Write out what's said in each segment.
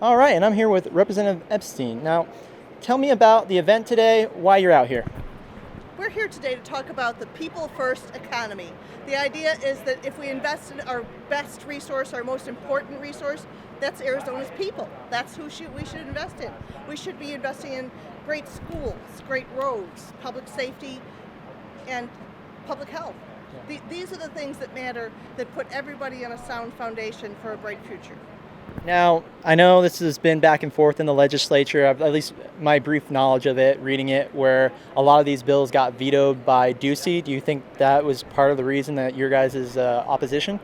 All right, and I'm here with Representative Epstein. Now, tell me about the event today, why you're out here. We're here today to talk about the people first economy. The idea is that if we invest in our best resource, our most important resource, that's Arizona's people. That's who we should invest in. We should be investing in great schools, great roads, public safety, and public health. These are the things that matter, that put everybody on a sound foundation for a bright future. Now, I know this has been back and forth in the legislature, at least my brief knowledge of it, reading it, where a lot of these bills got vetoed by Ducey. Do you think that was part of the reason that your guys' opposition?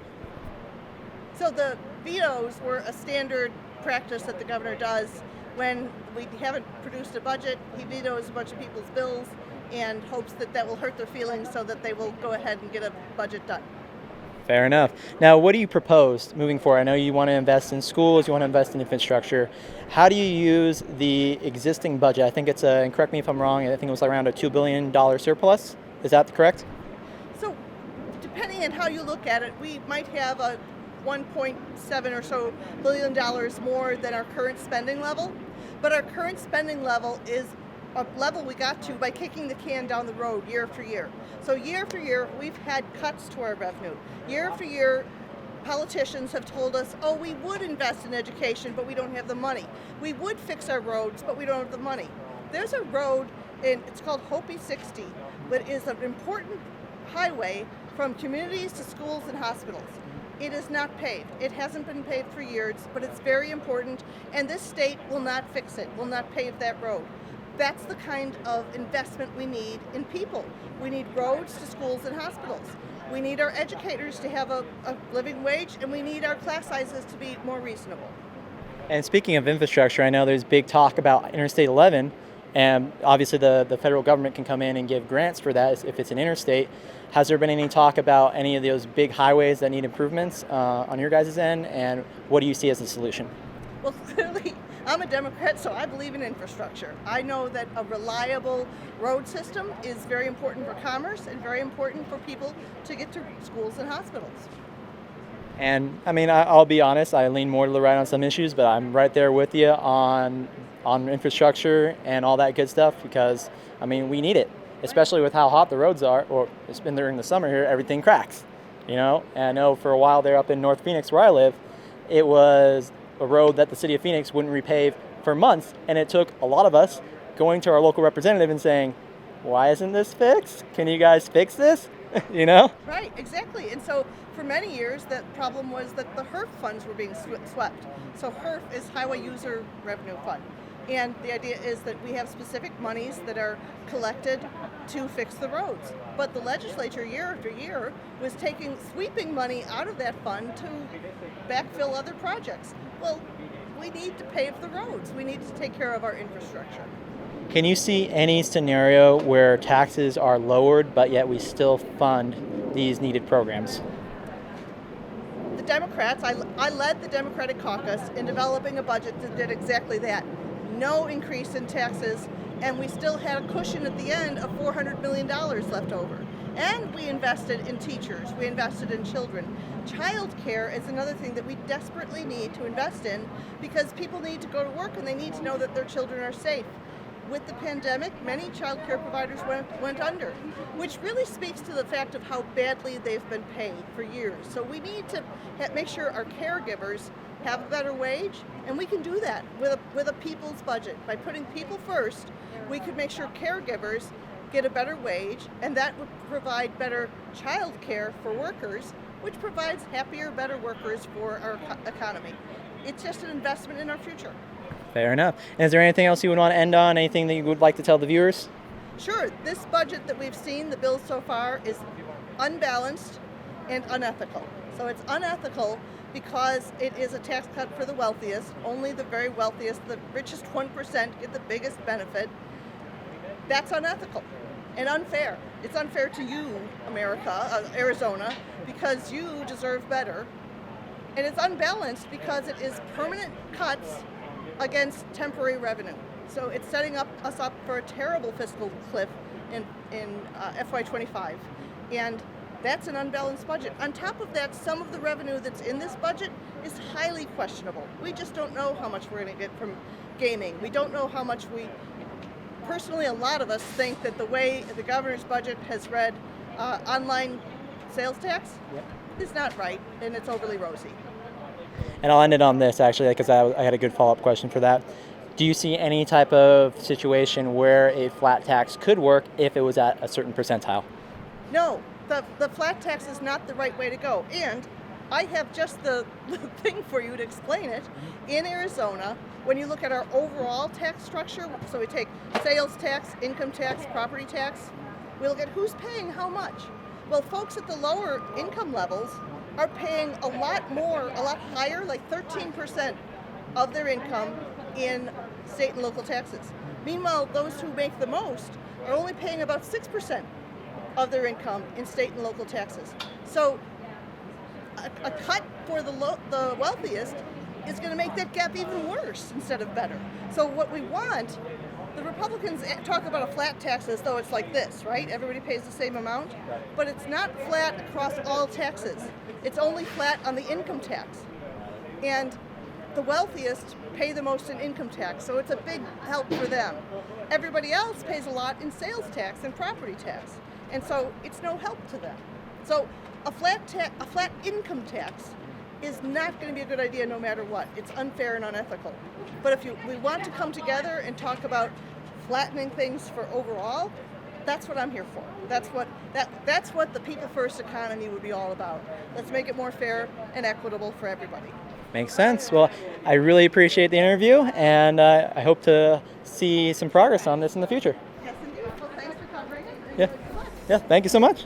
So the vetoes were a standard practice that the governor does when we haven't produced a budget. He vetoes a bunch of people's bills and hopes that that will hurt their feelings so that they will go ahead and get a budget done. Fair enough. Now, what do you propose moving forward? I know you want to invest in schools, you want to invest in infrastructure. How do you use the existing budget? I think it's, and correct me if I'm wrong, I think it was around a $2 billion surplus. Is that correct? So, depending on how you look at it, we might have a 1.7 or so billion dollars more than our current spending level. But our current spending level is a level we got to by kicking the can down the road year after year. So year after year, we've had cuts to our revenue. Year after year, politicians have told us, oh, we would invest in education, but we don't have the money. We would fix our roads, but we don't have the money. There's a road, it's called Hopi 60, but is an important highway from communities to schools and hospitals. It is not paved. It hasn't been paved for years, but it's very important, and this state will not fix it, will not pave that road. That's the kind of investment we need in people. We need roads to schools and hospitals. We need our educators to have a living wage, and we need our class sizes to be more reasonable. And speaking of infrastructure, I know there's big talk about Interstate 11, and obviously the federal government can come in and give grants for that if it's an interstate. Has there been any talk about any of those big highways that need improvements on your guys' end, and what do you see as the solution? Well, clearly, I'm a Democrat, so I believe in infrastructure. I know that a reliable road system is very important for commerce and very important for people to get to schools and hospitals. And I mean, I'll be honest, I lean more to the right on some issues, but I'm right there with you on infrastructure and all that good stuff because, I mean, we need it, especially with how hot the roads are, or it's been during the summer here, everything cracks, you know? And I know for a while there up in North Phoenix where I live, it was a road that the city of Phoenix wouldn't repave for months, and it took a lot of us going to our local representative and saying, why isn't this fixed? Can you guys fix this? You know? Right, exactly. And so for many years, the problem was that the HERF funds were being swept. So HERF is Highway User Revenue Fund. And the idea is that we have specific monies that are collected to fix the roads. But the legislature, year after year, was sweeping money out of that fund to backfill other projects. Well, we need to pave the roads. We need to take care of our infrastructure. Can you see any scenario where taxes are lowered, but yet we still fund these needed programs? The Democrats, I led the Democratic caucus in developing a budget that did exactly that. No increase in taxes, and we still had a cushion at the end of $400 million left over. And we invested in teachers, we invested in children. Child care is another thing that we desperately need to invest in because people need to go to work and they need to know that their children are safe. With the pandemic, many child care providers went under, which really speaks to the fact of how badly they've been paid for years. So we need to make sure our caregivers have a better wage, and we can do that with a people's budget. By putting people first, we could make sure caregivers get a better wage, and that would provide better child care for workers, which provides happier, better workers for our economy. It's just an investment in our future. Fair enough. And is there anything else you would want to end on? Anything that you would like to tell the viewers? Sure. This budget that we've seen, the bill so far, is unbalanced and unethical. So it's unethical because it is a tax cut for the wealthiest. Only the very wealthiest, the richest 1% get the biggest benefit. That's unethical and unfair. It's unfair to you, America, Arizona, because you deserve better. And it's unbalanced because it is permanent cuts against temporary revenue. So it's setting us up for a terrible fiscal cliff in FY25. And That's an unbalanced budget. On top of that, some of the revenue that's in this budget is highly questionable. We just don't know how much we're going to get from gaming. We don't know how much personally, a lot of us think that the way the governor's budget has read online sales tax is not right, and it's overly rosy. And I'll end it on this, actually, because I had a good follow-up question for that. Do you see any type of situation where a flat tax could work if it was at a certain percentile? No, the flat tax is not the right way to go. And I have just the thing for you to explain it. In Arizona, when you look at our overall tax structure, so we take sales tax, income tax, property tax, we look at who's paying how much. Well, folks at the lower income levels are paying a lot more, a lot higher, like 13% of their income in state and local taxes. Meanwhile, those who make the most are only paying about 6% of their income in state and local taxes. So a cut for the wealthiest is going to make that gap even worse instead of better. So what we want, the Republicans talk about a flat tax as though it's like this, right? Everybody pays the same amount, but it's not flat across all taxes. It's only flat on the income tax. And the wealthiest pay the most in income tax, so it's a big help for them. Everybody else pays a lot in sales tax and property tax, and so it's no help to them. So a flat income tax is not going to be a good idea no matter what. It's unfair and unethical. But if we want to come together and talk about flattening things for overall, that's what I'm here for. That's what the people first economy would be all about. Let's make it more fair and equitable for everybody. Makes sense. Well, I really appreciate the interview, and I hope to see some progress on this in the future. Yes, indeed. Well, thanks for covering it. Yeah. Yeah, thank you so much.